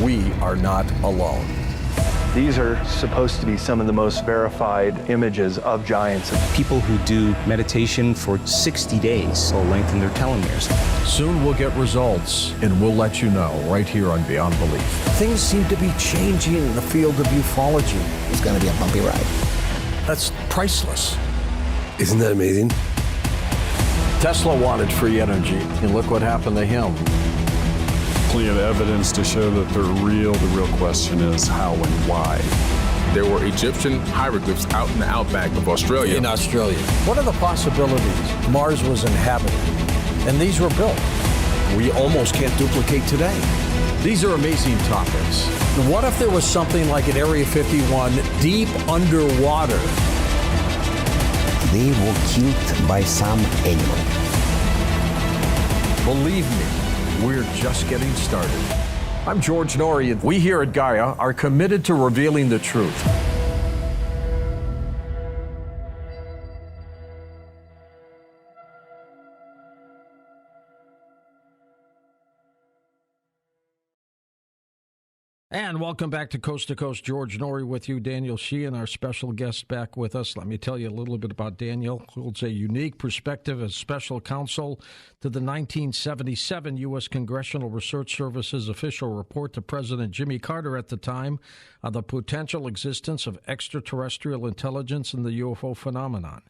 we are not alone. These are supposed to be some of the most verified images of giants. People who do meditation for 60 days will lengthen their telomeres. Soon we'll get results, and we'll let you know right here on Beyond Belief. Things seem to be changing in the field of ufology. It's going to be a bumpy ride. That's priceless. Isn't that amazing? Tesla wanted free energy, and look what happened to him. Plenty of evidence to show that they're real. The real question is how and why. There were Egyptian hieroglyphs out in the outback of Australia. In Australia. What are the possibilities Mars was inhabited, and these were built? We almost can't duplicate today. These are amazing topics. What if there was something like at Area 51 deep underwater? They were killed by some animal. Believe me, we're just getting started. I'm George Norrie, and we here at Gaia are committed to revealing the truth. And welcome back to Coast. George Norrie with you. Daniel Sheehan, our special guest, back with us. Let me tell you a little bit about Daniel, who holds a unique perspective as special counsel to the 1977 U.S. Congressional Research Service's official report to President Jimmy Carter at the time on the potential existence of extraterrestrial intelligence in the UFO phenomenon.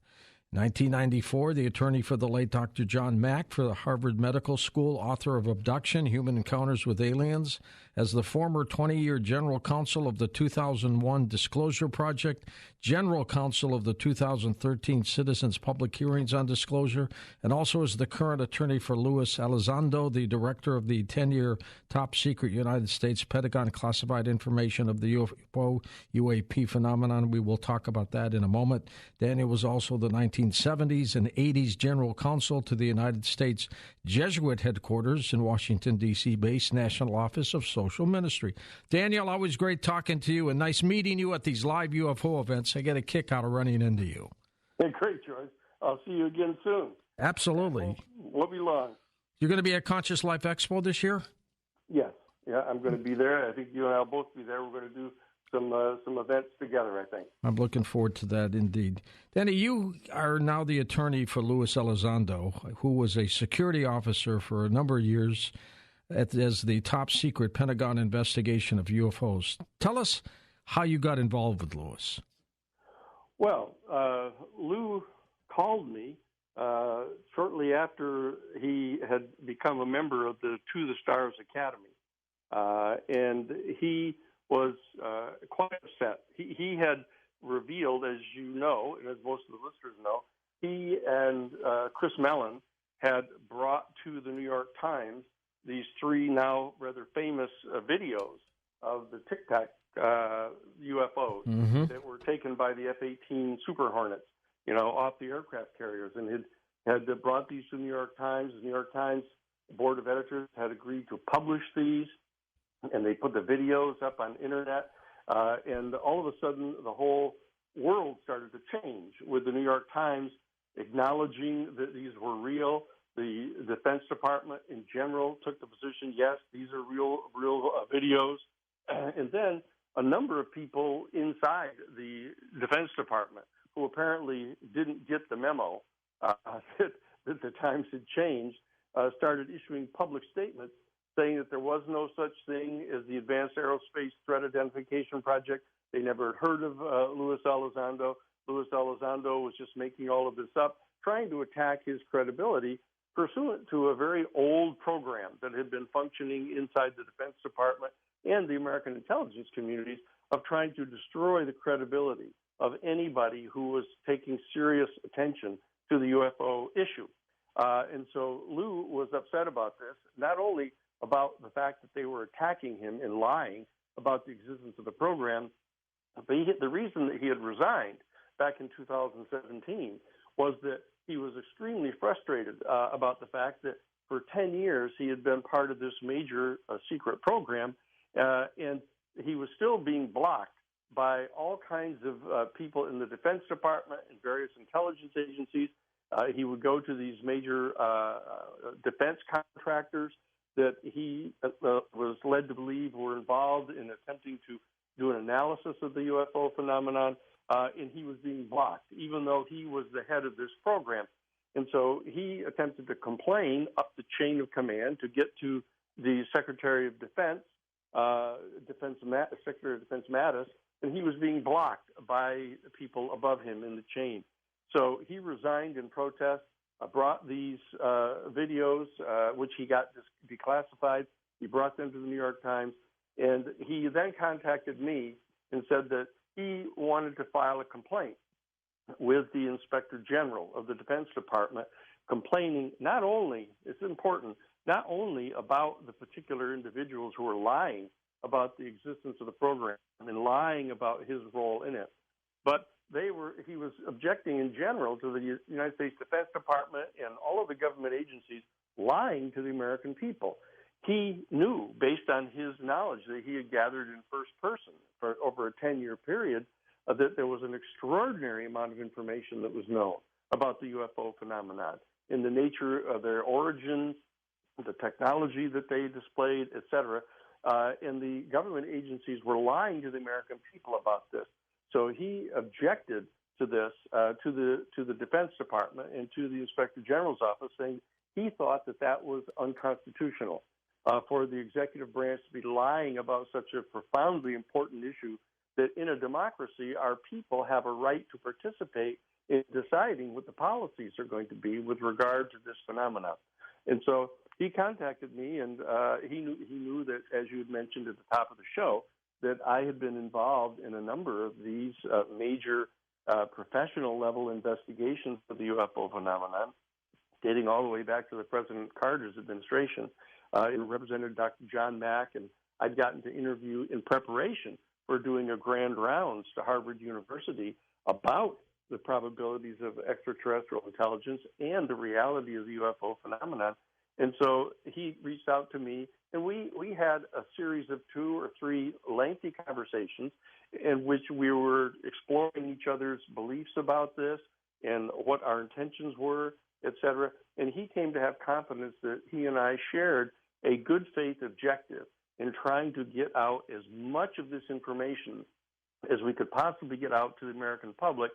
1994, the attorney for the late Dr. John Mack for the Harvard Medical School, author of Abduction, Human Encounters with Aliens, as the former 20-year general counsel of the 2001 Disclosure Project, general counsel of the 2013 Citizens Public Hearings on Disclosure, and also as the current attorney for Luis Elizondo, the director of the 10-year top-secret United States Pentagon classified information of the UFO UAP phenomenon. We will talk about that in a moment. Daniel was also the 1970s and 80s general counsel to the United States Jesuit headquarters in Washington, D.C. based National Office of Social Ministry. Daniel, always great talking to you and nice meeting you at these live UFO events. I get a kick out of running into you. Hey, great, George. I'll see you again soon. Absolutely. Won't be long. You're going to be at Conscious Life Expo this year? Yes. Yeah, I'm going to be there. I think you and I will both be there. We're going to do some events together, I think. I'm looking forward to that indeed. Danny, you are now the attorney for Luis Elizondo, who was a security officer for a number of years as the top secret Pentagon investigation of UFOs. Tell us how you got involved with Luis. Well, Lou called me shortly after he had become a member of the To the Stars Academy, and he was quite upset. He had revealed, as you know, and as most of the listeners know, he and Chris Mellon had brought to the New York Times these three now rather famous videos of the Tic Tac UFOs that were taken by the F-18 Super Hornets, off the aircraft carriers, and had brought these to the New York Times. The New York Times Board of Editors had agreed to publish these, and they put the videos up on internet, and all of a sudden the whole world started to change with the New York Times acknowledging that these were real. The Defense Department in general took the position, yes, these are real videos. And then a number of people inside the Defense Department who apparently didn't get the memo that the Times had changed started issuing public statements saying that there was no such thing as the Advanced Aerospace Threat Identification Project. They never had heard of Luis Elizondo. Luis Elizondo was just making all of this up, trying to attack his credibility pursuant to a very old program that had been functioning inside the Defense Department and the American intelligence communities of trying to destroy the credibility of anybody who was taking serious attention to the UFO issue. And so Lou was upset about this, not only about the fact that they were attacking him and lying about the existence of the program, but the reason that he had resigned back in 2017 was that he was extremely frustrated about the fact that for 10 years he had been part of this major secret program, and he was still being blocked by all kinds of people in the Defense Department and various intelligence agencies. He would go to these major defense contractors that he was led to believe were involved in attempting to do an analysis of the UFO phenomenon, and he was being blocked, even though he was the head of this program. And so he attempted to complain up the chain of command to get to the Secretary of Defense, Secretary of Defense Mattis, and he was being blocked by people above him in the chain. So he resigned in protest, brought these videos, which he got declassified. He brought them to the New York Times, and he then contacted me and said that he wanted to file a complaint with the Inspector General of the Defense Department, complaining not only, it's important, not only about the particular individuals who were lying about the existence of the program and lying about his role in it, but he was objecting in general to the United States Defense Department and all of the government agencies lying to the American people. He knew, based on his knowledge that he had gathered in first person for over a 10-year period, that there was an extraordinary amount of information that was known about the UFO phenomenon in the nature of their origins, the technology that they displayed, et cetera. And the government agencies were lying to the American people about this. So he objected to this, to the Defense Department and to the Inspector General's office, saying he thought that was unconstitutional for the executive branch to be lying about such a profoundly important issue, that in a democracy, our people have a right to participate in deciding what the policies are going to be with regard to this phenomenon. And so he contacted me, and he knew that, as you had mentioned at the top of the show, that I had been involved in a number of these major professional level investigations of the UFO phenomenon, dating all the way back to the President Carter's administration. It represented Dr. John Mack, and I'd gotten to interview in preparation for doing a grand rounds to Harvard University about the probabilities of extraterrestrial intelligence and the reality of the UFO phenomenon. And so he reached out to me, and we had a series of 2 or 3 lengthy conversations in which we were exploring each other's beliefs about this and what our intentions were, et cetera. And he came to have confidence that he and I shared a good faith objective in trying to get out as much of this information as we could possibly get out to the American public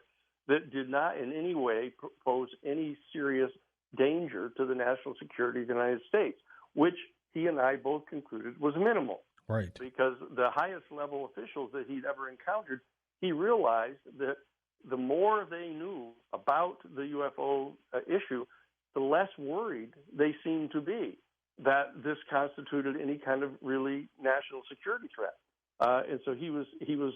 that did not in any way pose any serious danger to the national security of the United States, which he and I both concluded was minimal. Right. Because the highest level officials that he'd ever encountered, he realized that the more they knew about the UFO issue, the less worried they seemed to be that this constituted any kind of really national security threat. And so he was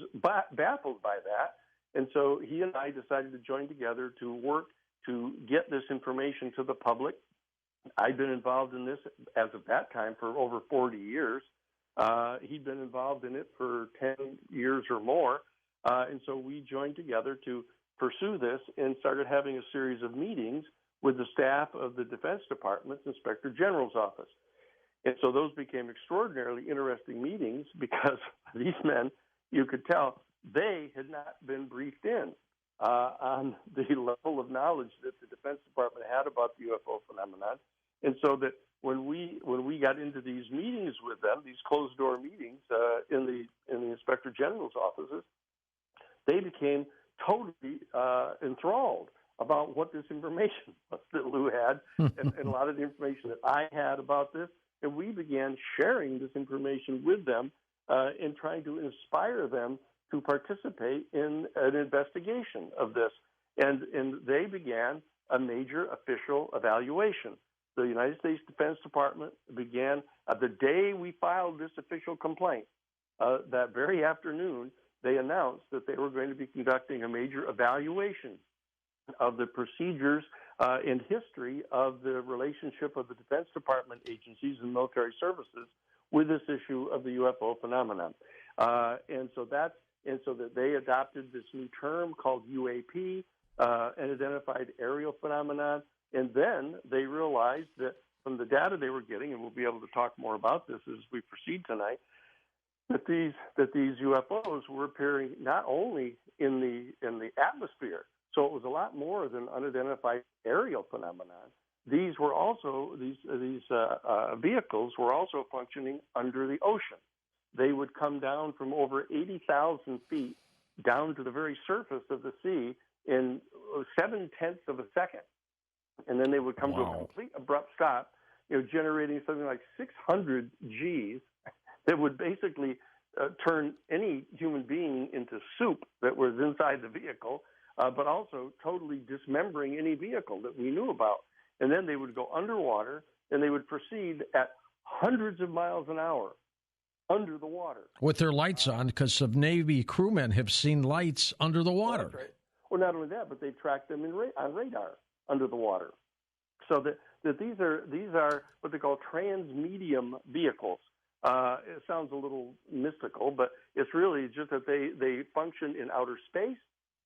baffled by that. And so he and I decided to join together to work to get this information to the public. I'd been involved in this as of that time for over 40 years. He'd been involved in it for 10 years or more. And so we joined together to pursue this and started having a series of meetings with the staff of the Defense Department's Inspector General's office. And so those became extraordinarily interesting meetings because these men, you could tell, they had not been briefed in on the level of knowledge that the Defense Department had about the UFO phenomenon. And so that when we got into these meetings with them, these closed-door meetings in the Inspector General's offices, they became totally enthralled about what this information was that Lou had and a lot of the information that I had about this. And we began sharing this information with them and trying to inspire them to participate in an investigation of this. And they began a major official evaluation. The United States Defense Department began the day we filed this official complaint. That very afternoon, they announced that they were going to be conducting a major evaluation of the procedures and history of the relationship of the Defense Department agencies and military services with this issue of the UFO phenomenon. And so that they adopted this new term called UAP, an identified aerial phenomenon. And then they realized that from the data they were getting, and we'll be able to talk more about this as we proceed tonight, that these UFOs were appearing not only in the atmosphere, so it was a lot more than unidentified aerial phenomenon, these vehicles were also functioning under the ocean. They would come down from over 80,000 feet down to the very surface of the sea in 0.7 of a second, and then they would come to a complete abrupt stop, generating something like 600 Gs that would basically turn any human being into soup that was inside the vehicle, but also totally dismembering any vehicle that we knew about. And then they would go underwater, and they would proceed at hundreds of miles an hour under the water. With their lights on, because some Navy crewmen have seen lights under the water. That's right. Well, not only that, but they track them on radar under the water. So that these are what they call transmedium vehicles. It sounds a little mystical, but it's really just that they function in outer space,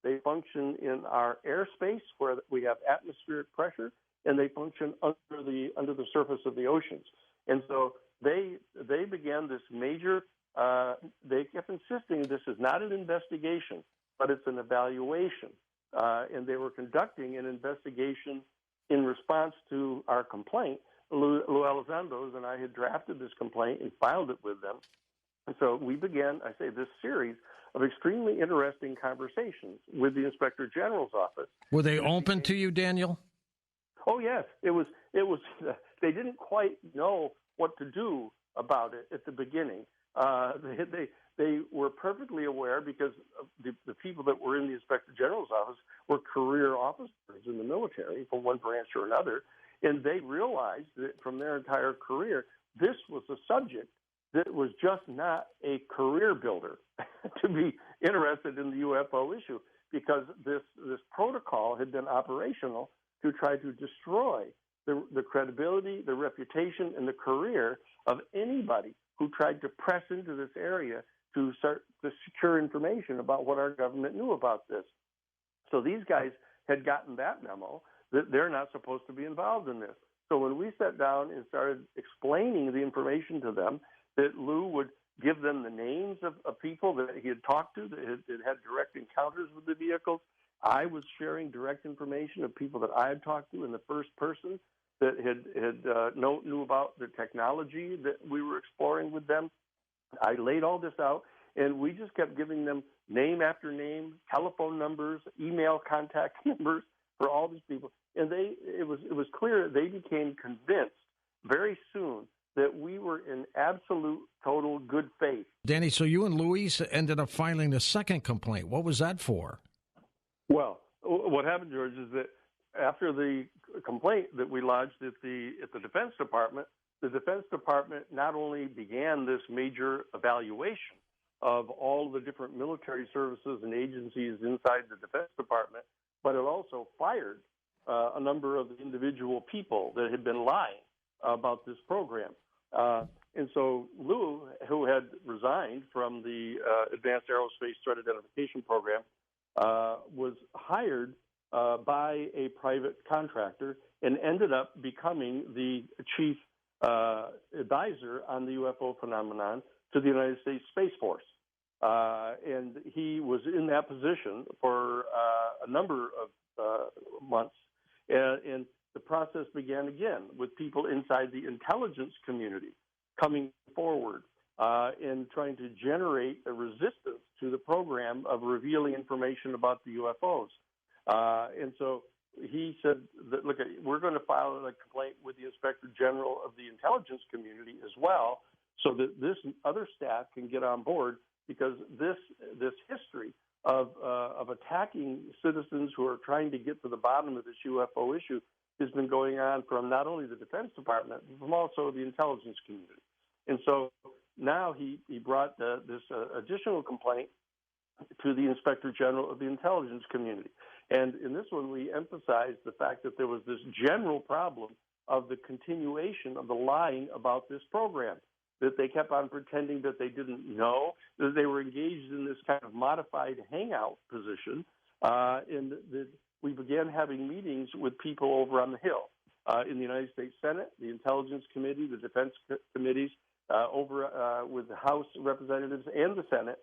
they function in our airspace where we have atmospheric pressure, and they function under the surface of the oceans. And so they began this major. They kept insisting this is not an investigation, but it's an evaluation, and they were conducting an investigation in response to our complaint. Lou Elizondo's and I had drafted this complaint and filed it with them. And so we began, this series of extremely interesting conversations with the Inspector General's office. Were they open to you, Daniel? Oh, yes. It was. They didn't quite know what to do about it at the beginning. They were perfectly aware because the people that were in the Inspector General's office were career officers in the military from one branch or another. And they realized that from their entire career, this was a subject that was just not a career builder to be interested in the UFO issue, because this protocol had been operational to try to destroy the credibility, the reputation, and the career of anybody who tried to press into this area to start to secure information about what our government knew about this. So these guys had gotten that memo that they're not supposed to be involved in this. So when we sat down and started explaining the information to them, that Lou would give them the names of people that he had talked to that had direct encounters with the vehicles. I was sharing direct information of people that I had talked to in the first person that knew about the technology that we were exploring with them. I laid all this out, and we just kept giving them name after name, telephone numbers, email contact numbers for all these people. And it was clear they became convinced very soon that we were in absolute, total good faith. Danny, so you and Luis ended up filing the second complaint. What was that for? Well, what happened, George, is that after the complaint that we lodged at the Defense Department, the Defense Department not only began this major evaluation of all the different military services and agencies inside the Defense Department, but it also fired a number of individual people that had been lying about this program. And so Lou, who had resigned from the Advanced Aerospace Threat Identification Program, was hired by a private contractor and ended up becoming the chief advisor on the UFO phenomenon to the United States Space Force. And he was in that position for a number of months. And the process began again with people inside the intelligence community coming forward and trying to generate a resistance to the program of revealing information about the UFOs. And so he said that, look, we're going to file a complaint with the Inspector General of the intelligence community as well, so that this other staff can get on board, because this history of attacking citizens who are trying to get to the bottom of this UFO issue has been going on from not only the Defense Department, but from also the intelligence community. And so now he brought this additional complaint to the Inspector General of the intelligence community. And in this one, we emphasized the fact that there was this general problem of the continuation of the lying about this program, that they kept on pretending that they didn't know, that they were engaged in this kind of modified hangout position, and that we began having meetings with people over on the Hill in the United States Senate, the Intelligence Committee, the Defense Committees, over with the House representatives and the Senate.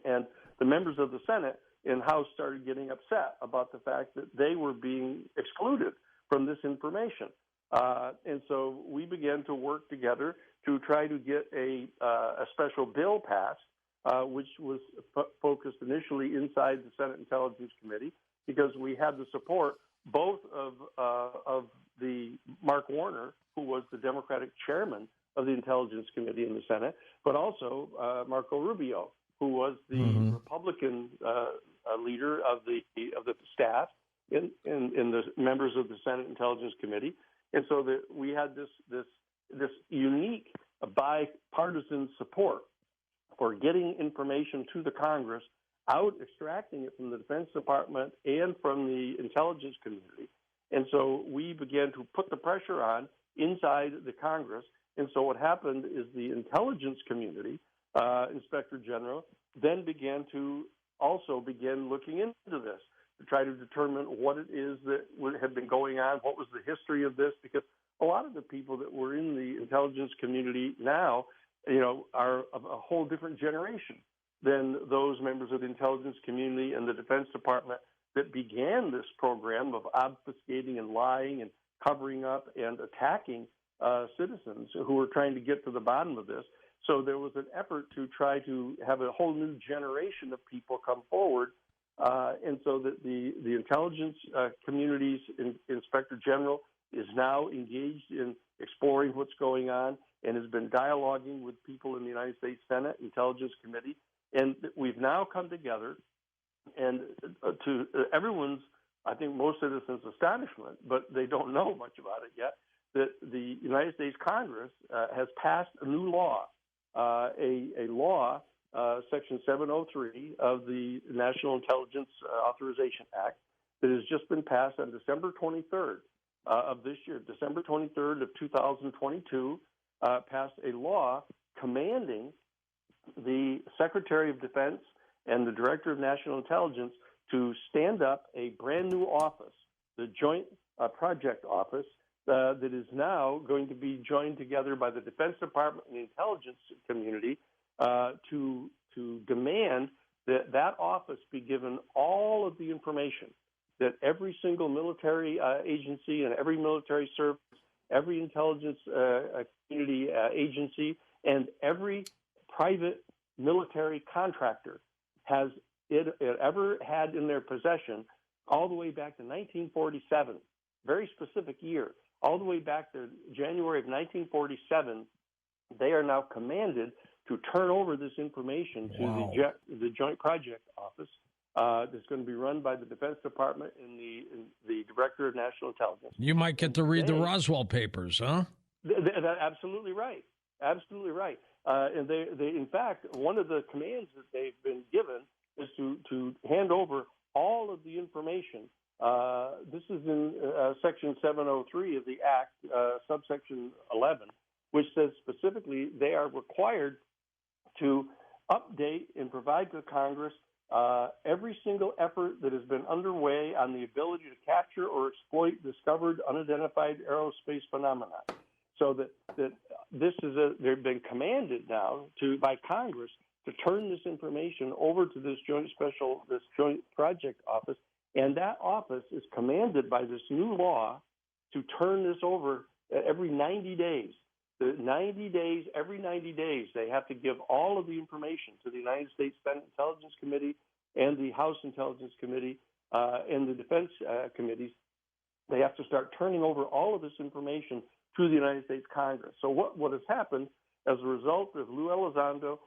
And the members of the Senate and House started getting upset about the fact that they were being excluded from this information. And so we began to work together to try to get a special bill passed, which was focused initially inside the Senate Intelligence Committee, because we had the support both of the Mark Warner, who was the Democratic chairman of the Intelligence Committee in the Senate, but also Marco Rubio, who was the Republican leader of the staff in the members of the Senate Intelligence Committee. And so that we had this unique bipartisan support for getting information to the Congress, extracting it from the Defense Department and from the intelligence community. And so we began to put the pressure on inside the Congress. And so what happened is the intelligence community, Inspector General, then began looking into this to try to determine what it is that had been going on, what was the history of this, because a lot of the people that were in the intelligence community now, are of a whole different generation than those members of the intelligence community and the Defense Department that began this program of obfuscating and lying and covering up and attacking citizens who were trying to get to the bottom of this. So there was an effort to try to have a whole new generation of people come forward. And so that the intelligence community's Inspector General is now engaged in exploring what's going on and has been dialoguing with people in the United States Senate Intelligence Committee. And we've now come together, and to everyone's, I think most citizens' astonishment, but they don't know much about it yet, that the United States Congress has passed a new law, a law, Section 703 of the National Intelligence Authorization Act, that has just been passed on December 23rd of this year, December 23rd of 2022, passed a law commanding the Secretary of Defense and the Director of National Intelligence to stand up a brand new office, the Joint Project Office, that is now going to be joined together by the Defense Department and the intelligence community to demand that office be given all of the information that every single military agency and every military service, every intelligence community agency, and every private military contractor has ever had in their possession, all the way back to 1947, very specific year, all the way back to January of 1947, they are now commanded to turn over this information to the Joint Project Office that's going to be run by the Defense Department and the Director of National Intelligence. You might get to read the Roswell papers, huh? Absolutely right. Absolutely right. And they, in fact, one of the commands that they've been given is to hand over all of the information. This is in Section 703 of the Act, subsection 11, which says specifically they are required to update and provide to Congress every single effort that has been underway on the ability to capture or exploit discovered unidentified aerospace phenomena. So that this is they've been commanded now by Congress to turn this information over to this Joint Project Office, and that office is commanded by this new law to turn this over every 90 days. Every 90 days, they have to give all of the information to the United States Senate Intelligence Committee and the House Intelligence Committee and the Defense Committees. They have to start turning over all of this information to the United States Congress. So what has happened as a result of Lou Elizondo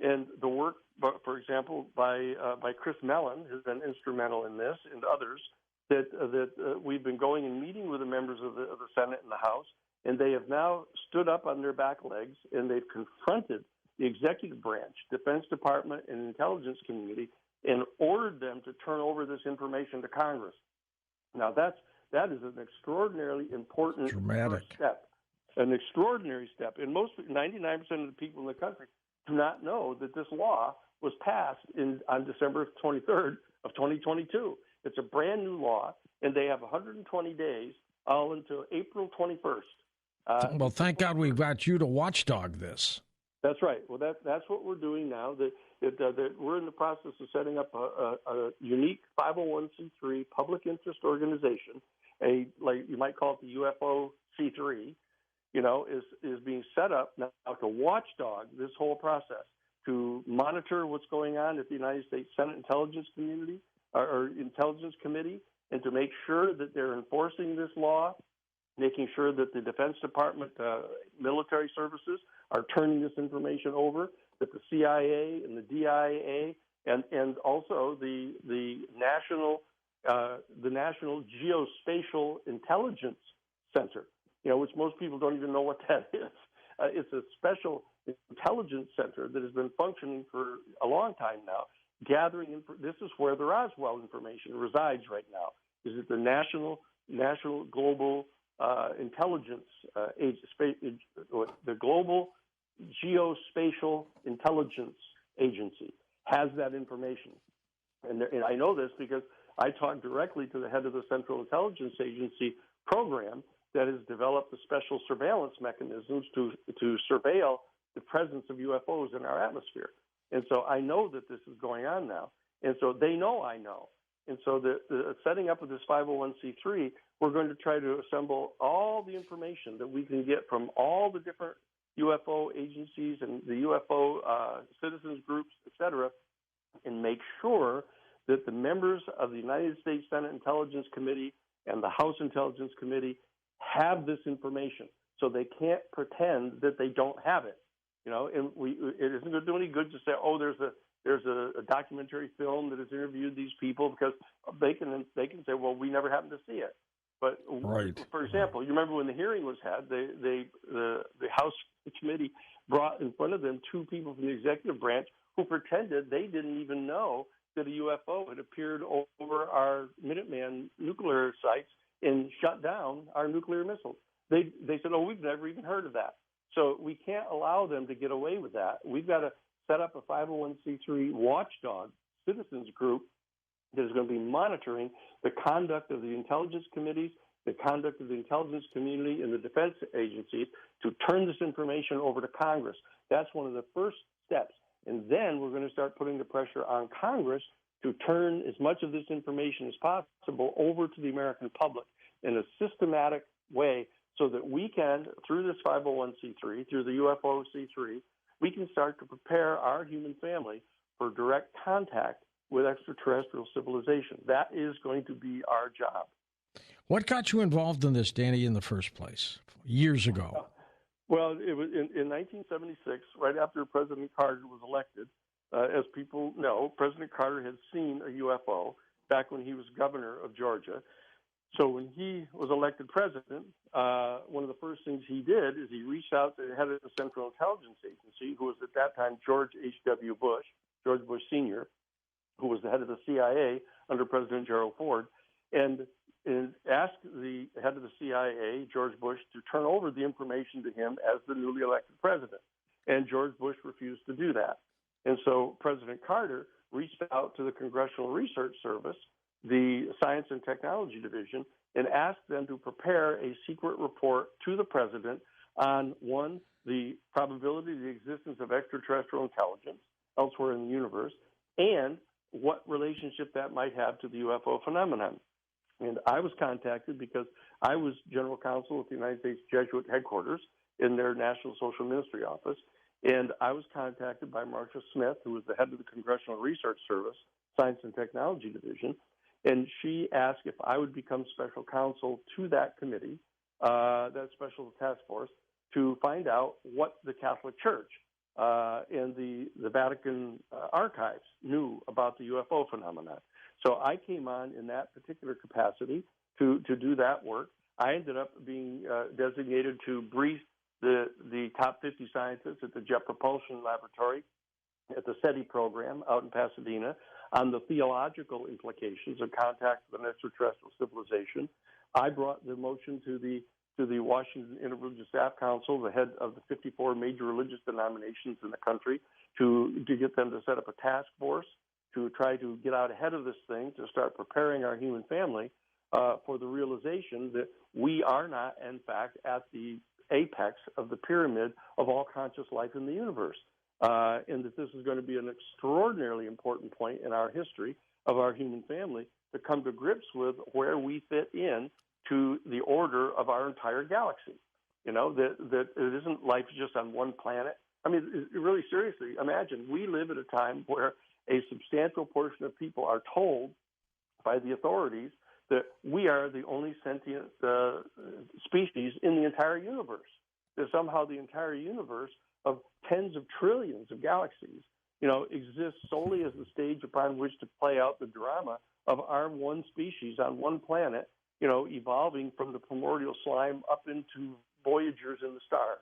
and the work, for example, by Chris Mellon, who's been instrumental in this, and others, that we've been going and meeting with the members of the Senate and the House, and they have now stood up on their back legs, and they've confronted the executive branch, Defense Department, and intelligence community, and ordered them to turn over this information to Congress. Now, that is an extraordinarily important first step, an extraordinary step. And 99% of the people in the country do not know that this law was passed on December 23rd of 2022. It's a brand new law, and they have 120 days all until April 21st. Well, thank God we've got you to watchdog this. That's right. Well, that's what we're doing now. That we're in the process of setting up a unique 501c3 public interest organization like you might call it the UFO C3, is being set up now to watchdog this whole process, to monitor what's going on at the United States Senate Intelligence Community or Intelligence Committee, and to make sure that they're enforcing this law, making sure that the Defense Department military services are turning this information over, that the CIA and the DIA and also the National Geospatial Intelligence Center, which most people don't even know what that is. It's a special intelligence center that has been functioning for a long time now, gathering. This is where the Roswell information resides right now. Is it the National Global Intelligence the Global Geospatial Intelligence Agency has that information, and I know this because I talked directly to the head of the Central Intelligence Agency program that has developed the special surveillance mechanisms to surveil the presence of UFOs in our atmosphere. And so I know that this is going on now. And so they know I know. And so the setting up of this 501c3, we're going to try to assemble all the information that we can get from all the different UFO agencies and the UFO citizens groups, et cetera, and make sure that the members of the United States Senate Intelligence Committee and the House Intelligence Committee have this information, so they can't pretend that they don't have it. And it isn't going to do any good to say, oh, there's a documentary film that has interviewed these people, because they can say, well, we never happened to see it. But right. For example, you remember when the hearing was had, the House committee brought in front of them two people from the executive branch who pretended they didn't even know that a UFO had appeared over our Minuteman nuclear sites and shut down our nuclear missiles. They said, oh, we've never even heard of that. So we can't allow them to get away with that. We've got to set up a 501c3 watchdog citizens group that is going to be monitoring the conduct of the intelligence committees, the conduct of the intelligence community and the defense agencies to turn this information over to Congress. That's one of the first steps. And then we're going to start putting the pressure on Congress to turn as much of this information as possible over to the American public in a systematic way, so that we can, through this 501c3, through the UFO C3, we can start to prepare our human family for direct contact with extraterrestrial civilization. That is going to be our job. What got you involved in this, Danny, in the first place, years ago? Well, it was in 1976, right after President Carter was elected. As people know, President Carter had seen a UFO back when he was governor of Georgia. So when he was elected president, one of the first things he did is he reached out to the head of the Central Intelligence Agency, who was at that time George Bush Sr., who was the head of the CIA under President Gerald Ford, and asked the head of the CIA, George Bush, to turn over the information to him as the newly elected president. And George Bush refused to do that. And so President Carter reached out to the Congressional Research Service, the Science and Technology Division, and asked them to prepare a secret report to the president on, one, the probability of the existence of extraterrestrial intelligence elsewhere in the universe, and what relationship that might have to the UFO phenomenon. And I was contacted because I was general counsel at the United States Jesuit headquarters in their National Social Ministry office, and I was contacted by Marcia Smith, who was the head of the Congressional Research Service, Science and Technology Division, and she asked if I would become special counsel to that committee, that special task force, to find out what the Catholic Church and the Vatican archives knew about the UFO phenomenon. So I came on in that particular capacity to do that work. I ended up being designated to brief the top 50 scientists at the Jet Propulsion Laboratory at the SETI program out in Pasadena on the theological implications of contact with an extraterrestrial civilization. I brought the motion to the Washington Interreligious Staff Council, the head of the 54 major religious denominations in the country, to get them to set up a task force to try to get out ahead of this thing, to start preparing our human family for the realization that we are not, in fact, at the apex of the pyramid of all conscious life in the universe, and that this is going to be an extraordinarily important point in our history of our human family to come to grips with where we fit in to the order of our entire galaxy. You know, that it isn't life just on one planet. I mean, really seriously, imagine we live at a time where a substantial portion of people are told by the authorities that we are the only sentient species in the entire universe. That somehow the entire universe of tens of trillions of galaxies, you know, exists solely as the stage upon which to play out the drama of our one species on one planet, you know, evolving from the primordial slime up into voyagers in the stars.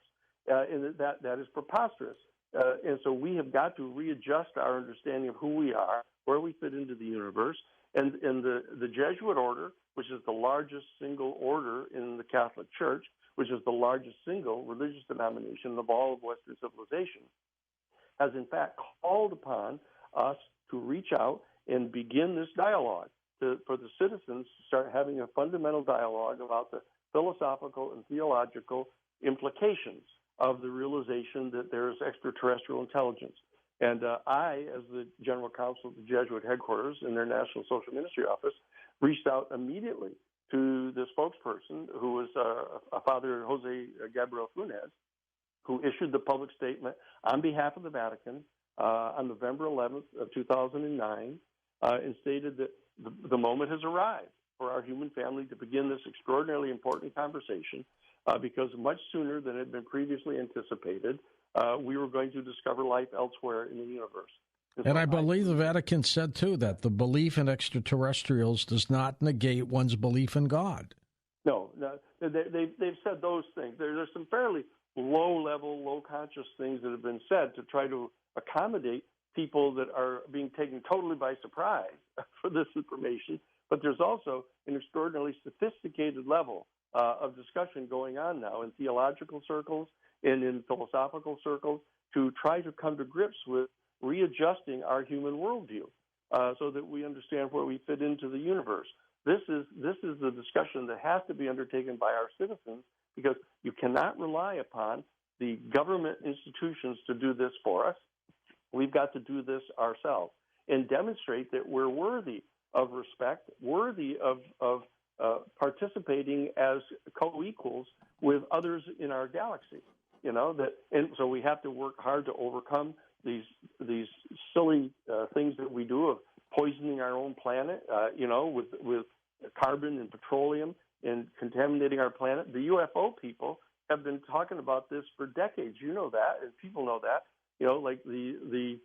And that is preposterous. And so we have got to readjust our understanding of who we are, where we fit into the universe. And the Jesuit order, which is the largest single order in the Catholic Church, which is the largest single religious denomination of all of Western civilization, has in fact called upon us to reach out and begin this dialogue for the citizens to start having a fundamental dialogue about the philosophical and theological implications of the realization that there is extraterrestrial intelligence. And I, as the general counsel of the Jesuit headquarters in their National Social Ministry Office, reached out immediately to the spokesperson, who was Father Jose Gabriel Funes, who issued the public statement on behalf of the Vatican on November 11th of 2009, and stated that the moment has arrived for our human family to begin this extraordinarily important conversation, because much sooner than had been previously anticipated, we were going to discover life elsewhere in the universe. And I believe the Vatican said, too, that the belief in extraterrestrials does not negate one's belief in God. No, they've said those things. There's some fairly low-level, low-conscious things that have been said to try to accommodate people that are being taken totally by surprise for this information. But there's also an extraordinarily sophisticated level of discussion going on now in theological circles and in philosophical circles to try to come to grips with readjusting our human worldview so that we understand where we fit into the universe. This is the discussion that has to be undertaken by our citizens, because you cannot rely upon the government institutions to do this for us. We've got to do this ourselves and demonstrate that we're worthy of respect, worthy of participating as co-equals with others in our galaxy. You know, and so we have to work hard to overcome these silly things that we do of poisoning our own planet, you know, with carbon and petroleum and contaminating our planet. The UFO people have been talking about this for decades. You know that, and people know that. You know, like the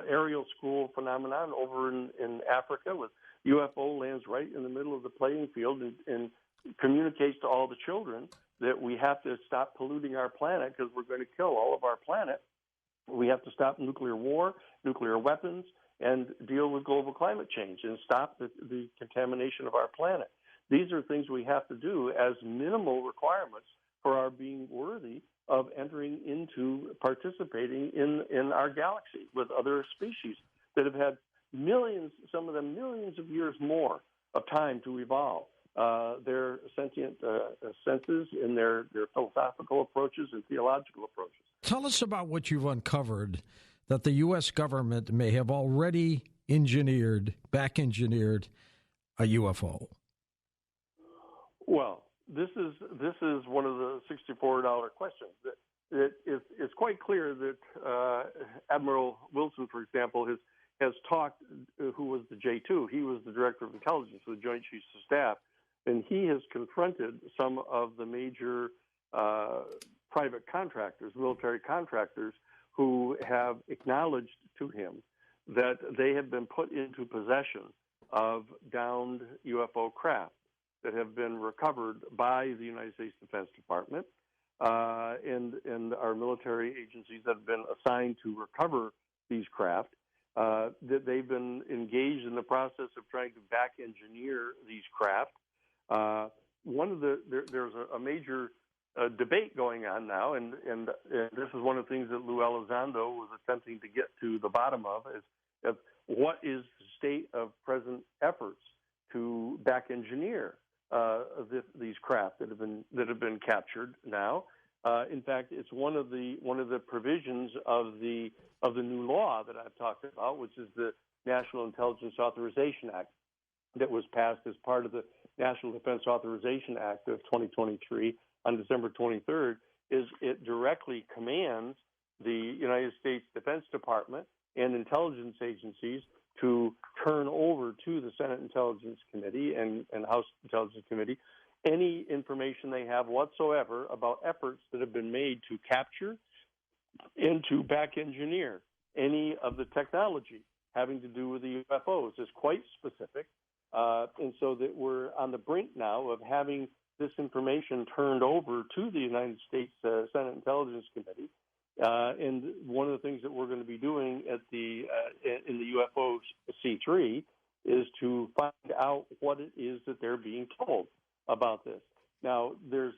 aerial school phenomenon over in Africa, with UFO lands right in the middle of the playing field and communicates to all the children that we have to stop polluting our planet because we're going to kill all of our planet. We have to stop nuclear war, nuclear weapons, and deal with global climate change and stop the contamination of our planet. These are things we have to do as minimal requirements for our being worthy of entering into participating in our galaxy with other species that have had millions, some of them millions of years more of time to evolve their sentient senses and their philosophical approaches and theological approaches. Tell us about what you've uncovered that the U.S. government may have already back engineered a UFO. Well, this is one of the $64 questions. It's quite clear that Admiral Wilson, for example, has talked, who was the J2, he was the Director of Intelligence for the Joint Chiefs of Staff, and he has confronted some of the major private contractors, military contractors, who have acknowledged to him that they have been put into possession of downed UFO craft that have been recovered by the United States Defense Department and our military agencies that have been assigned to recover these craft, that they've been engaged in the process of trying to back engineer these craft. There's a major debate going on now, and this is one of the things that Lou Elizondo was attempting to get to the bottom of, is what is the state of present efforts to back engineer these craft that have been captured now. In fact, it's one of the provisions of the new law that I've talked about, which is the National Intelligence Authorization Act. that was passed as part of the National Defense Authorization Act of 2023 on December 23rd is it directly commands the United States Defense Department and intelligence agencies to turn over to the Senate Intelligence Committee and House Intelligence Committee any information they have whatsoever about efforts that have been made to capture and to back engineer any of the technology having to do with the UFOs. It's quite specific. And so that we're on the brink now of having this information turned over to the United States Senate Intelligence Committee. And one of the things that we're going to be doing at in the UFO C3 is to find out what it is that they're being told about this. Now, there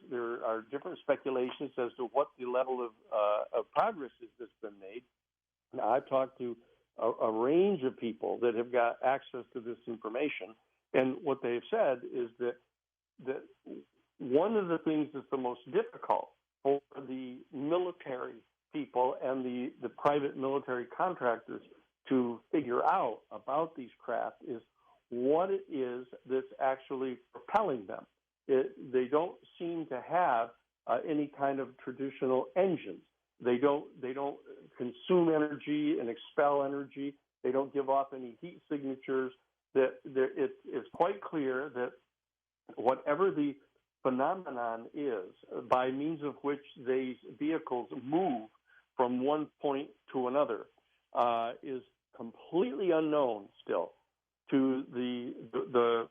are different speculations as to what the level of progress is that's been made. Now, I've talked to a range of people that have got access to this information, and what they've said is that one of the things that's the most difficult for the military people and the private military contractors to figure out about these craft is what it is that's actually propelling them. They don't seem to have any kind of traditional engines. They don't consume energy and expel energy. They don't give off any heat signatures. It's quite clear that whatever the phenomenon is, by means of which these vehicles move from one point to another, is completely unknown still to the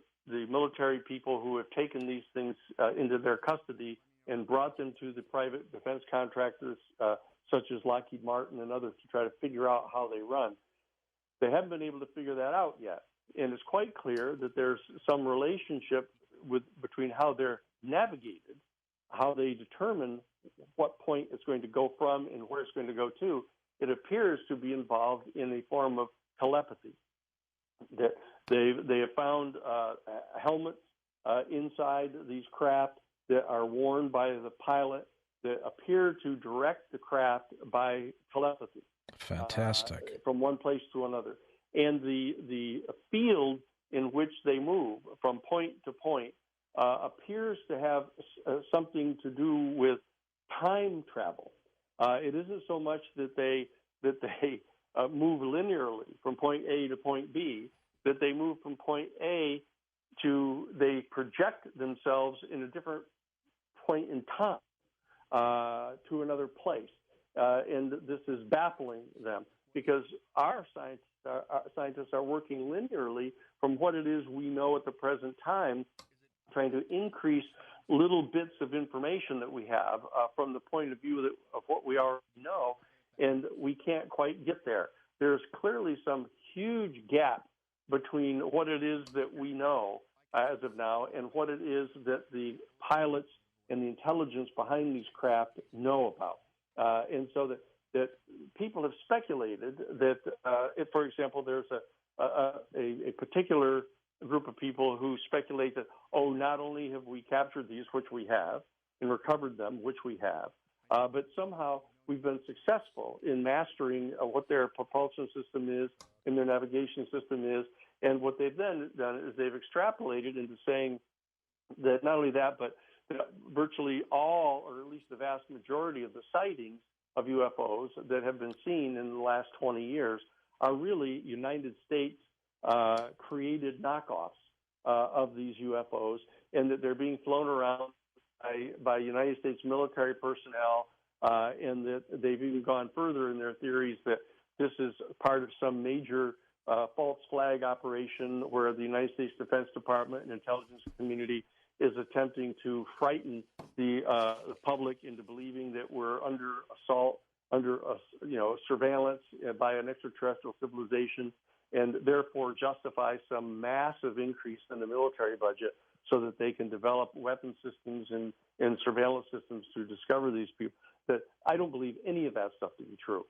military people who have taken these things into their custody and brought them to the private defense contractors such as Lockheed Martin and others to try to figure out how they run. They haven't been able to figure that out yet. And it's quite clear that there's some relationship between how they're navigated, how they determine what point it's going to go from and where it's going to go to. It appears to be involved in a form of telepathy. That they have found helmets inside these craft that are worn by the pilot that appear to direct the craft by telepathy. Fantastic. From one place to another. And the field in which they move from point to point appears to have something to do with time travel. It isn't so much that they move linearly from point A to point B, that they move from point A they project themselves in a different point in time to another place. And this is baffling them because our scientists are working linearly from what it is we know at the present time, trying to increase little bits of information that we have from the point of view of what we already know, and we can't quite get there. There's clearly some huge gap between what it is that we know as of now and what it is that the pilots and the intelligence behind these craft know about. And so that people have speculated that, if, for example, there's a particular group of people who speculate that, not only have we captured these, which we have, and recovered them, which we have, but somehow we've been successful in mastering what their propulsion system is and their navigation system is. And what they've then done is they've extrapolated into saying that not only that, but that virtually all, or at least the vast majority of the sightings of UFOs that have been seen in the last 20 years are really United States created knockoffs of these UFOs, and that they're being flown around by United States military personnel, and that they've even gone further in their theories that this is part of some major false flag operation where the United States Defense Department and intelligence community is attempting to frighten the public into believing that we're under assault, under surveillance by an extraterrestrial civilization, and therefore justify some massive increase in the military budget so that they can develop weapon systems and surveillance systems to discover these people. That I don't believe any of that stuff to be true.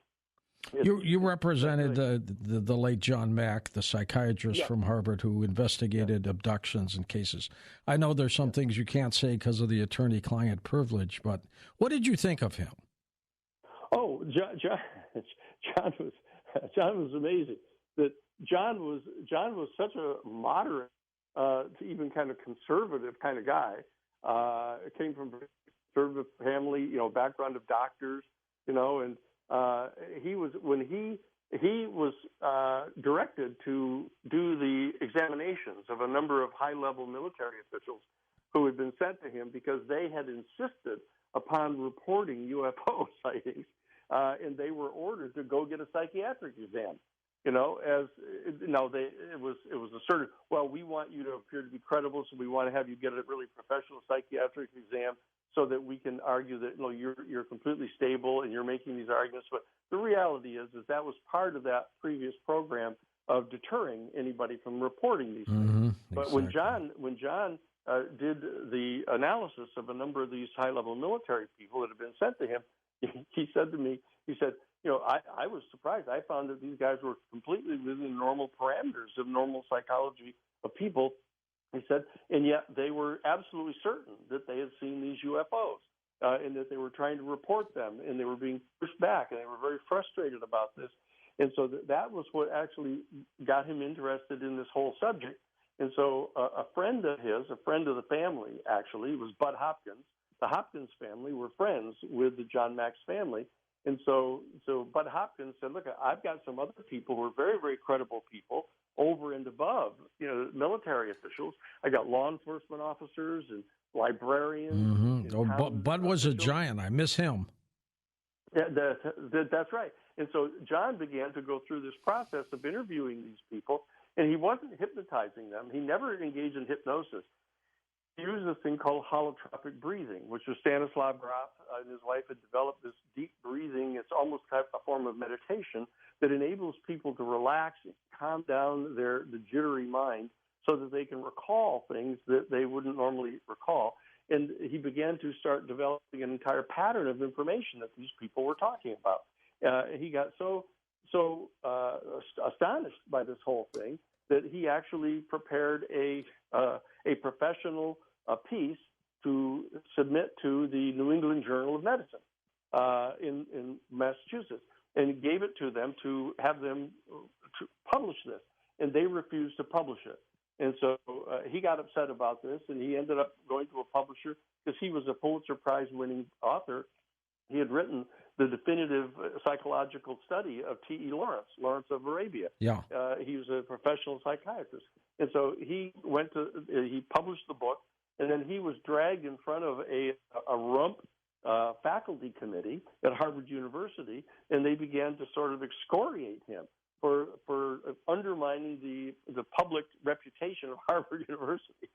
You represented the late John Mack, the psychiatrist from Harvard who investigated abductions and cases. I know there's some things you can't say because of the attorney-client privilege, but what did you think of him? Oh, John was amazing. That John was such a moderate even kind of conservative kind of guy. Came from a conservative family, background of doctors, and he was directed to do the examinations of a number of high-level military officials who had been sent to him because they had insisted upon reporting UFO sightings, and they were ordered to go get a psychiatric exam. It was asserted, well, we want you to appear to be credible, so we want to have you get a really professional psychiatric exam so that we can argue that you're completely stable and you're making these arguments. But the reality is that was part of that previous program of deterring anybody from reporting these things. But exactly. when John did the analysis of a number of these high-level military people that had been sent to him, he said to me, I was surprised. I found that these guys were completely within normal parameters of normal psychology of people. He said, and yet they were absolutely certain that they had seen these UFOs and that they were trying to report them, and they were being pushed back, and they were very frustrated about this. And so that was what actually got him interested in this whole subject. And so a friend of his, a friend of the family, actually, was Bud Hopkins. The Hopkins family were friends with the John Mack's family. And so Bud Hopkins said, look, I've got some other people who are very, very credible people over and above, military officials. I got law enforcement officers and librarians. And Bud was a giant. I miss him. Yeah, that's right. And so John began to go through this process of interviewing these people, and he wasn't hypnotizing them. He never engaged in hypnosis. He used this thing called holotropic breathing, which was Stanislav Grof and his wife had developed this deep breathing. It's almost kind of a form of meditation that enables people to relax and calm down the jittery mind so that they can recall things that they wouldn't normally recall. And he began to start developing an entire pattern of information that these people were talking about. He got so astonished by this whole thing that he actually prepared a professional piece to submit to the New England Journal of Medicine in Massachusetts, and gave it to them to have them to publish this, and they refused to publish it. And so he got upset about this, and he ended up going to a publisher because he was a Pulitzer Prize-winning author. He had written the definitive psychological study of T.E. Lawrence of Arabia. Yeah. He was a professional psychiatrist. And so he published the book, and then he was dragged in front of a rump faculty committee at Harvard University, and they began to sort of excoriate him for undermining the public reputation of Harvard University.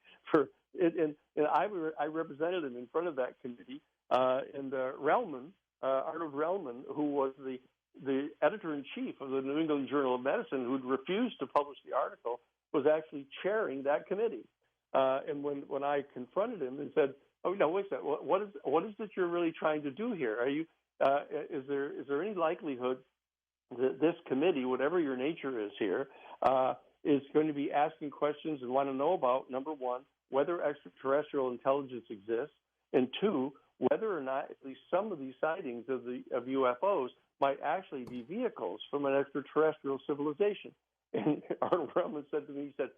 And I represented him in front of that committee, and Arnold Relman, who was the editor-in-chief of the New England Journal of Medicine, who'd refused to publish the article, was actually chairing that committee. And when I confronted him and said, "Oh no, wait a second. What is it you're really trying to do here? Are you is there any likelihood that this committee, whatever your nature is here, is going to be asking questions and want to know about, number one, whether extraterrestrial intelligence exists, and two, whether or not at least some of these sightings of UFOs might actually be vehicles from an extraterrestrial civilization?" And Arnold Relman said to me, he said,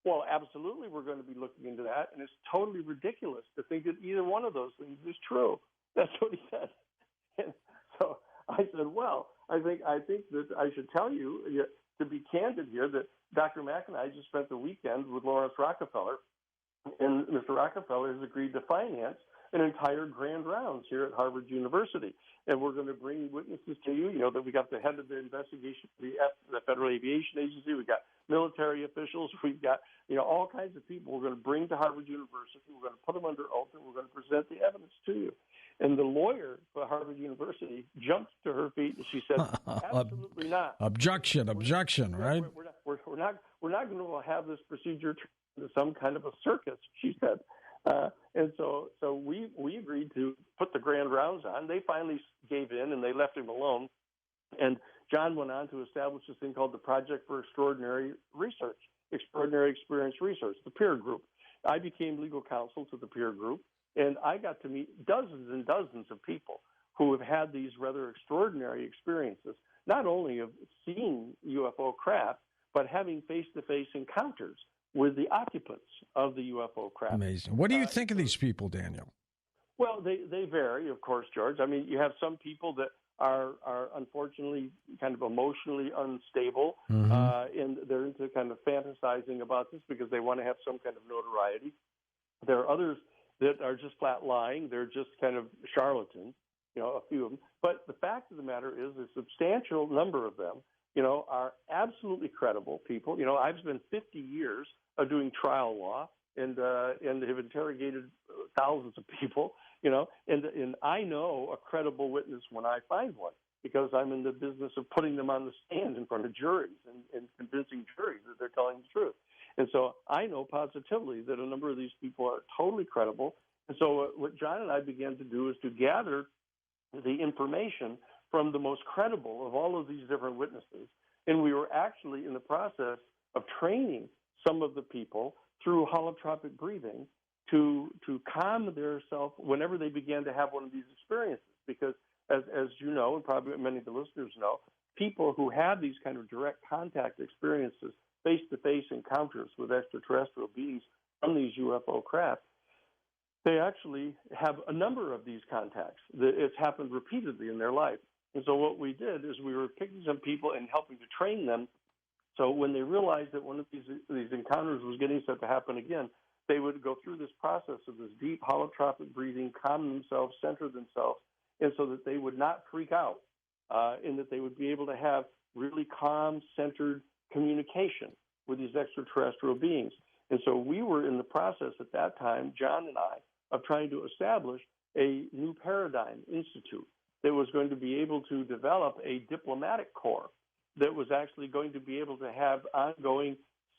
"Well, absolutely, we're going to be looking into that, and it's totally ridiculous to think that either one of those things is true." That's what he said. And so I said, "Well, I think that I should tell you, to be candid here, that Dr. Mack and I just spent the weekend with Lawrence Rockefeller, and Mr. Rockefeller has agreed to finance an entire grand rounds here at Harvard University. And we're going to bring witnesses to you, that we got the head of the investigation, the Federal Aviation Agency, we've got military officials, we've got, all kinds of people we're going to bring to Harvard University. We're going to put them under oath, and we're going to present the evidence to you." And the lawyer for Harvard University jumped to her feet, and she said, "Absolutely not. Objection, right? We're not going to have this procedure turn into some kind of a circus," she said. And so we agreed to put the grand rounds on. They finally gave in, and they left him alone. And John went on to establish this thing called the Project for Extraordinary Experience Research, the peer group. I became legal counsel to the peer group, and I got to meet dozens and dozens of people who have had these rather extraordinary experiences, not only of seeing UFO craft, but having face-to-face encounters with the occupants of the UFO craft. Amazing. What do you think of these people, Daniel? Well, they vary, of course, George. I mean, you have some people that are unfortunately kind of emotionally unstable, and they're into kind of fantasizing about this because they want to have some kind of notoriety. There are others that are just flat lying. They're just kind of charlatans, a few of them. But the fact of the matter is a substantial number of them, are absolutely credible people. I've spent 50 years of doing trial law and have interrogated thousands of people, and I know a credible witness when I find one, because I'm in the business of putting them on the stand in front of juries and convincing juries that they're telling the truth. And so I know positively that a number of these people are totally credible. And so what John and I began to do is to gather the information from the most credible of all of these different witnesses. And we were actually in the process of training some of the people through holotropic breathing to calm themselves whenever they began to have one of these experiences. Because as you know, and probably many of the listeners know, people who have these kind of direct contact experiences, face-to-face encounters with extraterrestrial beings from these UFO craft, they actually have a number of these contacts. It's happened repeatedly in their life. And so what we did is we were picking some people and helping to train them. So when they realized that one of these encounters was getting set to happen again, they would go through this process of this deep holotropic breathing, calm themselves, center themselves, and so that they would not freak out, and that they would be able to have really calm, centered communication with these extraterrestrial beings. And so we were in the process at that time, John and I, of trying to establish a new paradigm institute that was going to be able to develop a diplomatic corps that was actually going to be able to have ongoing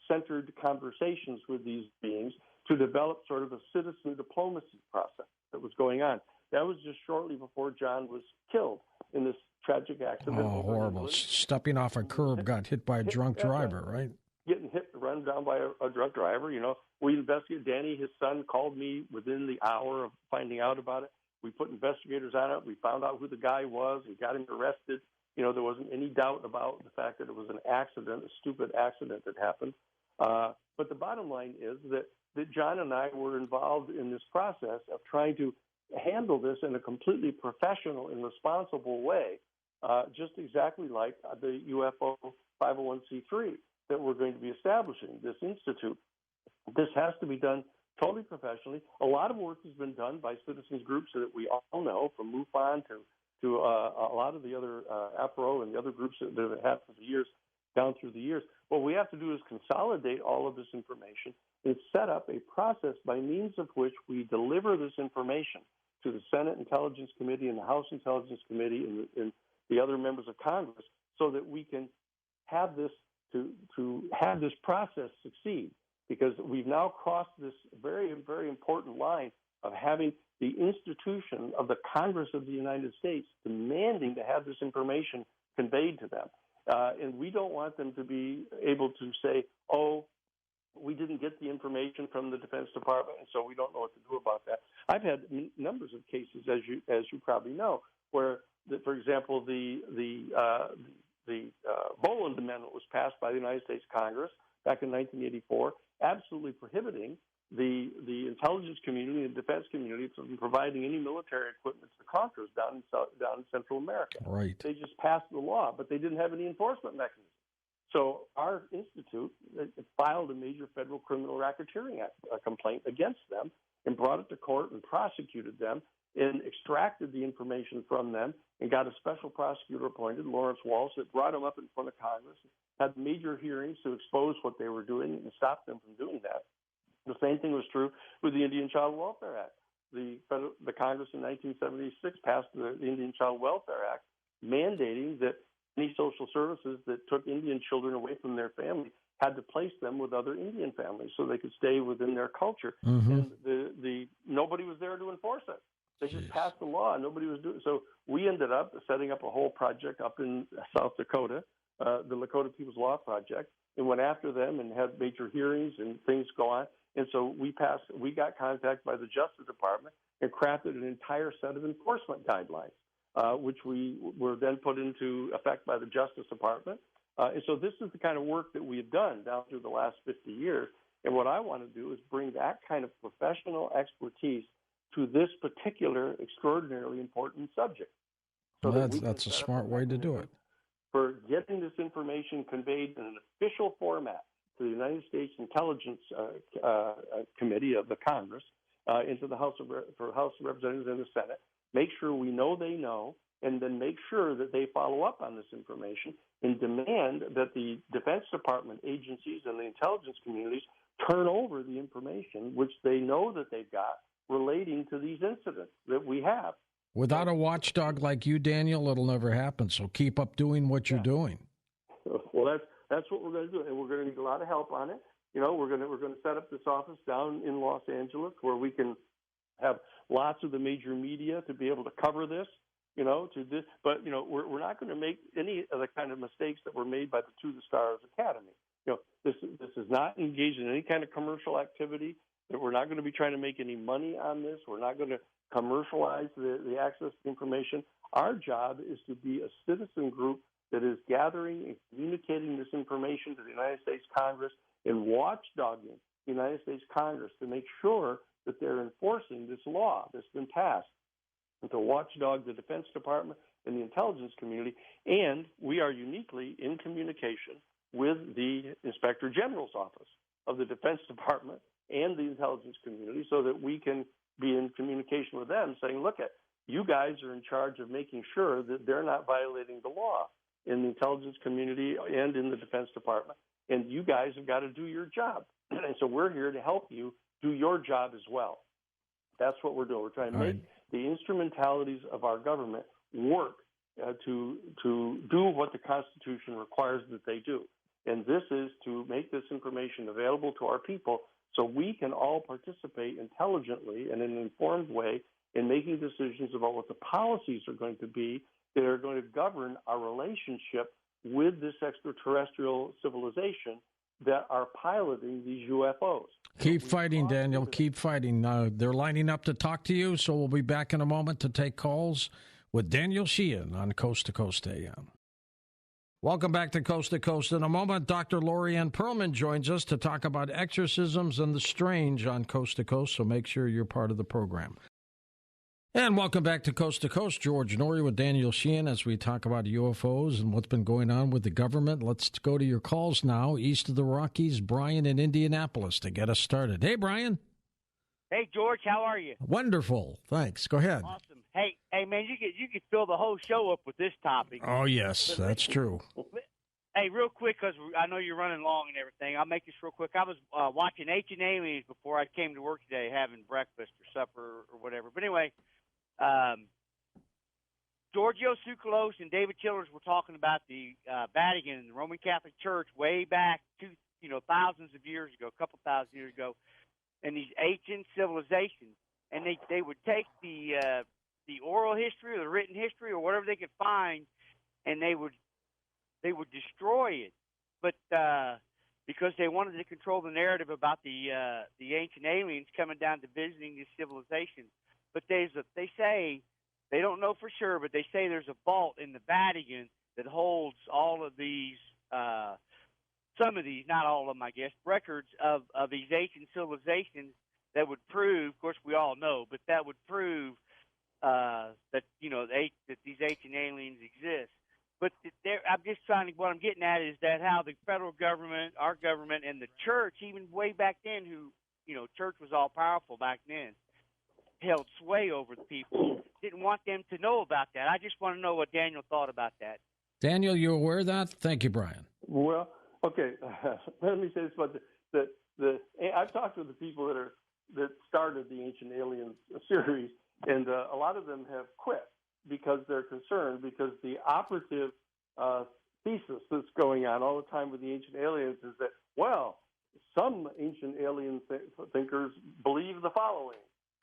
centered conversations with these beings to develop sort of a citizen diplomacy process that was going on. That was just shortly before John was killed in this tragic accident. Oh, horrible. Stepping off a curb, got hit by a drunk driver, right? Getting hit, run down by a drunk driver. We investigated. Danny, his son, called me within the hour of finding out about it. We put investigators on it. We found out who the guy was. We got him arrested. There wasn't any doubt about the fact that it was an accident, a stupid accident that happened. But the bottom line is that John and I were involved in this process of trying to handle this in a completely professional and responsible way, just exactly like the UFO 501c3 that we're going to be establishing, this institute. This has to be done totally professionally. A lot of work has been done by citizens groups that we all know, from MUFON to a lot of the other APRO and the other groups that have had for the years, down through the years. What we have to do is consolidate all of this information and set up a process by means of which we deliver this information to the Senate Intelligence Committee and the House Intelligence Committee and the other members of Congress, so that we can have this to have this process succeed. Because we've now crossed this very, very important line of having the institution of the Congress of the United States demanding to have this information conveyed to them. And we don't want them to be able to say, oh, we didn't get the information from the Defense Department, and so we don't know what to do about that. I've had numbers of cases, as you probably know, where, for example, the Boland Amendment was passed by the United States Congress back in 1984, absolutely prohibiting the intelligence community and defense community from providing any military equipment to Contras down in Central America. Right. They just passed the law, but they didn't have any enforcement mechanism. So our institute filed a major federal criminal racketeering complaint against them and brought it to court and prosecuted them and extracted the information from them and got a special prosecutor appointed, Lawrence Walsh, that brought them up in front of Congress, had major hearings to expose what they were doing and stop them from doing that. The same thing was true with the Indian Child Welfare Act. The Congress in 1976 passed the Indian Child Welfare Act, mandating that any social services that took Indian children away from their family had to place them with other Indian families so they could stay within their culture. And nobody was there to enforce it. They just passed the law, and nobody was doing it. So we ended up setting up a whole project up in South Dakota, the Lakota People's Law Project, and went after them and had major hearings and things go on. And so we got contacted by the Justice Department and crafted an entire set of enforcement guidelines, which we were then put into effect by the Justice Department. And so this is the kind of work that we have done down through the last 50 years. And what I want to do is bring that kind of professional expertise to this particular extraordinarily important subject. So that's a smart way to do it. For getting this information conveyed in an official format to the United States Intelligence Committee of the Congress, into the House of Representatives and the Senate, make sure we know they know, and then make sure that they follow up on this information and demand that the Defense Department agencies and the intelligence communities turn over the information which they know that they've got relating to these incidents that we have. Without a watchdog like you, Daniel, it'll never happen. So keep up doing what you're doing. Well, that's what we're going to do, and we're going to need a lot of help on it. You know, we're going to set up this office down in Los Angeles where we can have lots of the major media to be able to cover this. You know, but you know, we're not going to make any of the kind of mistakes that were made by the To the Stars Academy. You know, this is not engaged in any kind of commercial activity. That we're not going to be trying to make any money on this. We're not going to commercialize the access to information. Our job is to be a citizen group that is gathering and communicating this information to the United States Congress and watchdogging the United States Congress to make sure that they're enforcing this law that's been passed, and to watchdog the Defense Department and the intelligence community. And we are uniquely in communication with the Inspector General's office of the Defense Department and the intelligence community so that we can be in communication with them saying, look, you guys are in charge of making sure that they're not violating the law in the intelligence community and in the Defense Department. And you guys have got to do your job. And so we're here to help you do your job as well. That's what we're doing. We're trying to make the instrumentalities of our government work to do what the Constitution requires that they do. And this is to make this information available to our people so we can all participate intelligently and in an informed way in making decisions about what the policies are going to be that are going to govern our relationship with this extraterrestrial civilization that are piloting these UFOs. Keep fighting, Daniel. Keep fighting. They're lining up to talk to you, so we'll be back in a moment to take calls with Daniel Sheehan on Coast to Coast AM. Welcome back to Coast. In a moment, Dr. Lori-Ann Perlman joins us to talk about exorcisms and the strange on Coast to Coast, so make sure you're part of the program. And welcome back to Coast. George Norrie with Daniel Sheehan as we talk about UFOs and what's been going on with the government. Let's go to your calls now. East of the Rockies, Brian in Indianapolis to get us started. Hey, Brian. Hey, George, how are you? Wonderful. Thanks. Go ahead. Awesome. Hey, man, you could fill the whole show up with this topic. Oh, yes, that's true. Hey, real quick, because I know you're running long and everything, I'll make this real quick. I was watching Ancient Aliens before I came to work today, having breakfast or supper or whatever. But anyway, Giorgio Tsoukalos and David Childers were talking about the Vatican and the Roman Catholic Church way back to thousands of years ago, a couple thousand years ago, and these ancient civilizations, and they would take the oral history or the written history or whatever they could find, and they would destroy it, but because they wanted to control the narrative about the ancient aliens coming down to visiting these civilizations. But they say, they don't know for sure, but they say there's a vault in the Vatican that holds all of these, some of these, not all of them, I guess, records of these ancient civilizations that would prove, of course we all know, but that would prove that these ancient aliens exist. But I'm just what I'm getting at is that how the federal government, our government, and the church, even way back then, church was all powerful back then, held sway over the people, didn't want them to know about that. I just want to know what Daniel thought about that. Daniel, you aware of that? Thank you, Brian. Well, okay. Let me say this about I've talked with the people that started the Ancient Aliens series, and a lot of them have quit because they're concerned, because the operative thesis that's going on all the time with the ancient aliens is that, well, some ancient alien thinkers believe the following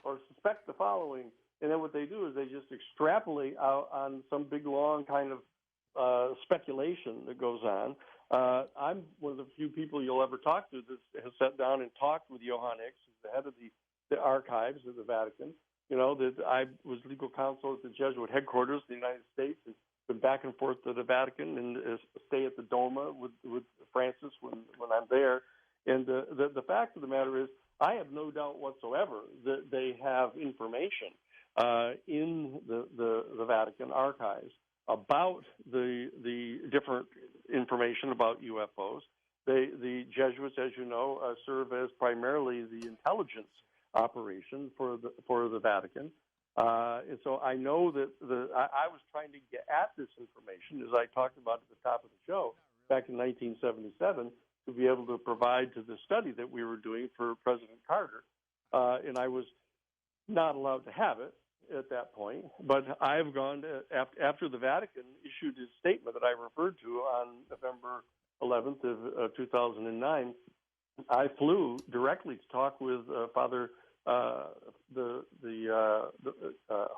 or suspect the following, and then what they do is they just extrapolate out on some big, long kind of speculation that goes on. I'm one of the few people you'll ever talk to that has sat down and talked with Johann Hicks, who's the head of the archives of the Vatican. That I was legal counsel at the Jesuit headquarters of the United States and been back and forth to the Vatican and stay at the Doma with Francis when I'm there. And the fact of the matter is, I have no doubt whatsoever that they have information in the Vatican archives about the different information about UFOs. The Jesuits, as you know, serve as primarily the intelligence operation for the Vatican. And so I know that I was trying to get at this information, as I talked about at the top of the show back in 1977, to be able to provide to the study that we were doing for President Carter. And I was not allowed to have it at that point. But I've gone to, after the Vatican issued his statement that I referred to on November 11th of 2009, I flew directly to talk with Father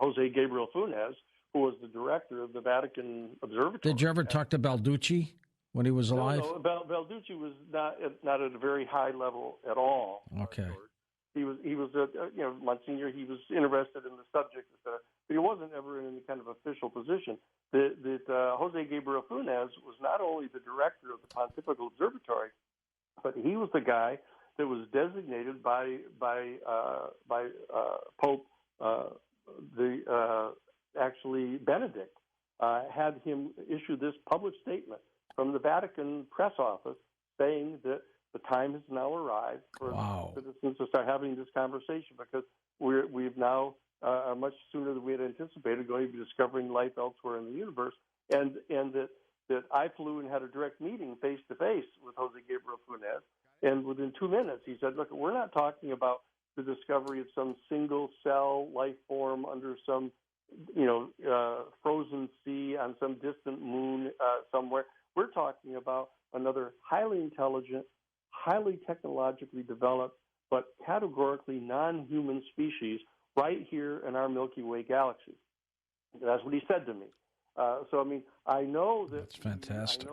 Jose Gabriel Funes, who was the director of the Vatican Observatory. Did you ever talk to Balducci when he was alive? No, Balducci was not at a very high level at all. Okay. He was Monsignor. He was interested in the subject, but he wasn't ever in any kind of official position. That Jose Gabriel Funes was not only the director of the Pontifical Observatory, but he was the guy that was designated by Pope actually Benedict had him issue this public statement from the Vatican press office saying that the time has now arrived for citizens to start having this conversation, because we've now much sooner than we had anticipated going to be discovering life elsewhere in the universe, and that I flew and had a direct meeting face to face with Jose Gabriel Funes. And within 2 minutes, he said, look, we're not talking about the discovery of some single cell life form under some, frozen sea on some distant moon somewhere. We're talking about another highly intelligent, highly technologically developed, but categorically non-human species right here in our Milky Way galaxy. That's what he said to me. I know that that's fantastic.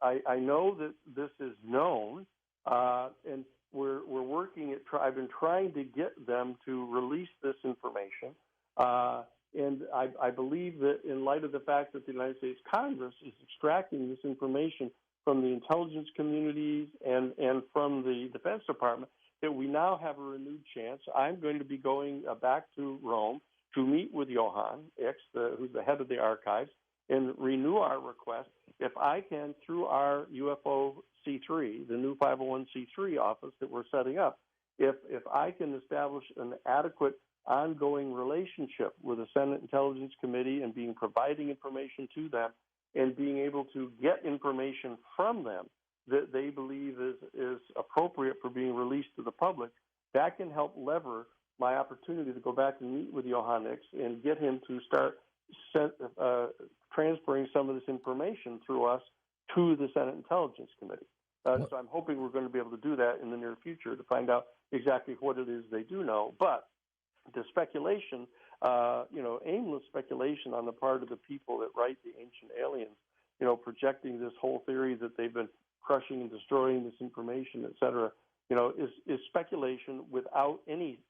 I know that this is known. And we're working at. I've been trying to get them to release this information, and I believe that in light of the fact that the United States Congress is extracting this information from the intelligence communities and from the Defense Department, that we now have a renewed chance. I'm going to be going back to Rome to meet with Johann X, who's the head of the archives, and renew our request. If I can, through our UFO C3, the new 501c3 office that we're setting up, if I can establish an adequate ongoing relationship with the Senate Intelligence Committee and providing information to them and being able to get information from them that they believe is appropriate for being released to the public, that can help lever my opportunity to go back and meet with Johann X and get him to start transferring some of this information through us to the Senate Intelligence Committee. So I'm hoping we're going to be able to do that in the near future to find out exactly what it is they do know. But the speculation, aimless speculation on the part of the people that write the Ancient Aliens, projecting this whole theory that they've been crushing and destroying this information, et cetera, is speculation without any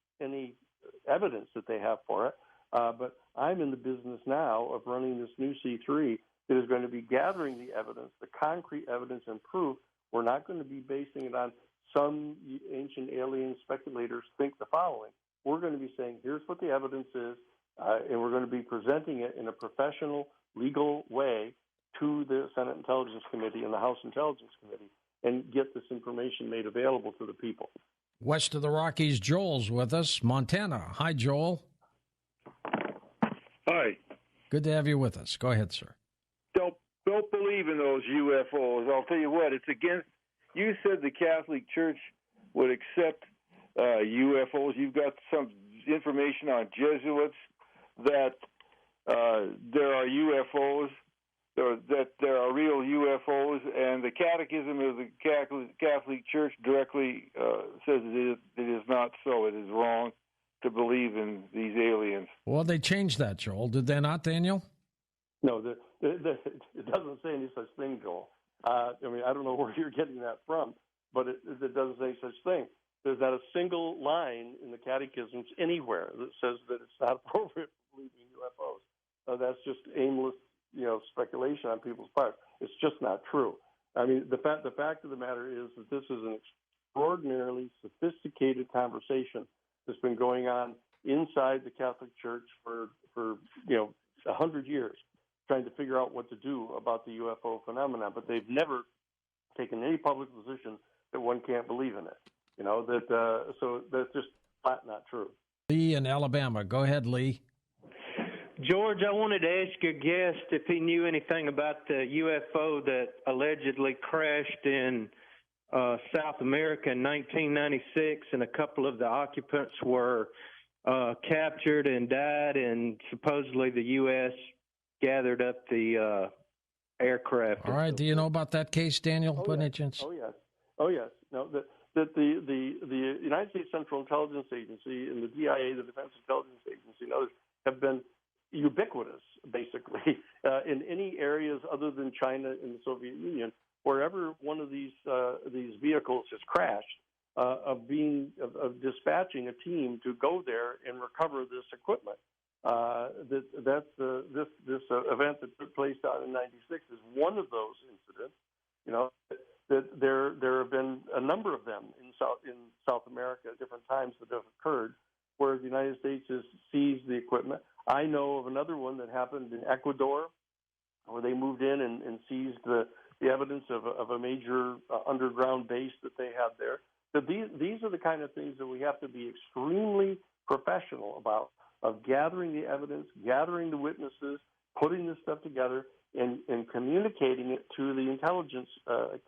evidence that they have for it. But I'm in the business now of running this new C3 that is going to be gathering the evidence, the concrete evidence and proof. We're not going to be basing it on some ancient alien speculators think the following. We're going to be saying, here's what the evidence is, and we're going to be presenting it in a professional, legal way to the Senate Intelligence Committee and the House Intelligence Committee and get this information made available to the people. West of the Rockies, Joel's with us, Montana. Hi, Joel. Hi. Good to have you with us. Go ahead, sir. Don't believe in those UFOs. I'll tell you what, it's against. You said the Catholic Church would accept UFOs. You've got some information on Jesuits that there are UFOs, that there are real UFOs, and the Catechism of the Catholic Church directly says it is not so. It is wrong to believe in these aliens. Well, they changed that, Joel. Did they not, Daniel? No, it doesn't say any such thing, Joel. I don't know where you're getting that from, but it doesn't say such thing. There's not a single line in the catechisms anywhere that says that it's not appropriate for believing in UFOs. That's just aimless, speculation on people's part. It's just not true. I mean, the fact of the matter is that this is an extraordinarily sophisticated conversation that's been going on inside the Catholic Church for 100 years, trying to figure out what to do about the UFO phenomenon. But they've never taken any public position that one can't believe in it. So that's just flat not true. Lee in Alabama. Go ahead, Lee. George, I wanted to ask your guest if he knew anything about the UFO that allegedly crashed in South America in 1996, and a couple of the occupants were captured and died, and supposedly the U.S. gathered up the aircraft. All right. Do you know about that case, Daniel? Oh, yes. Oh, yes. No, that the United States Central Intelligence Agency and the DIA, the Defense Intelligence Agency, and others have been ubiquitous, basically, in any areas other than China and the Soviet Union, wherever one of these vehicles has crashed, of dispatching a team to go there and recover this equipment. This event that took place down in '96 is one of those incidents. That there have been a number of them in South America at different times that have occurred, where the United States has seized the equipment. I know of another one that happened in Ecuador, where they moved in and seized the evidence of a major underground base that they had there. So these are the kind of things that we have to be extremely professional about, of gathering the evidence, gathering the witnesses, putting this stuff together, and communicating it to the Intelligence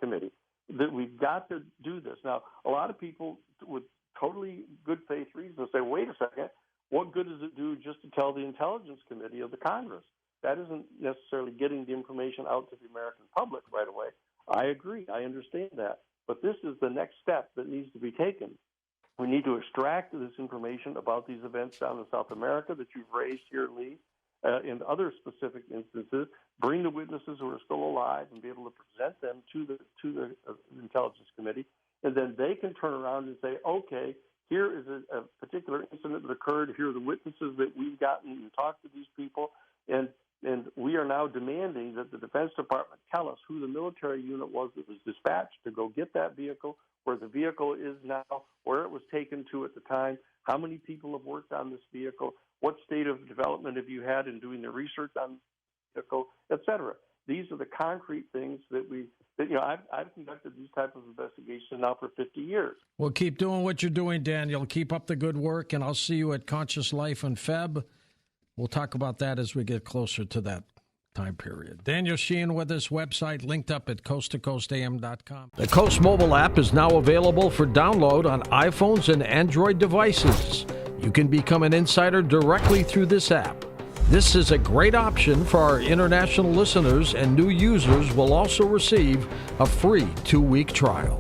Committee, that we've got to do this. Now, a lot of people with totally good faith reasons say, wait a second, what good does it do just to tell the Intelligence Committee of the Congress? That isn't necessarily getting the information out to the American public right away. I agree. I understand that. But this is the next step that needs to be taken. We need to extract this information about these events down in South America that you've raised here, Lee, in other specific instances, bring the witnesses who are still alive and be able to present them to the Intelligence Committee, and then they can turn around and say, okay, here is a particular incident that occurred. Here are the witnesses that we've gotten and talked to these people, and we are now demanding that the Defense Department tell us who the military unit was that was dispatched to go get that vehicle, where the vehicle is now, where it was taken to at the time, how many people have worked on this vehicle, what state of development have you had in doing the research on the vehicle, et cetera. These are the concrete things that I've conducted these type of investigations now for 50 years. Well, keep doing what you're doing, Daniel. Keep up the good work, and I'll see you at Conscious Life in Feb. We'll talk about that as we get closer to that time period. Daniel Sheehan with his website linked up at coasttocoastam.com. The Coast mobile app is now available for download on iPhones and Android devices. You can become an insider directly through this app. This is a great option for our international listeners, and new users will also receive a free 2-week trial.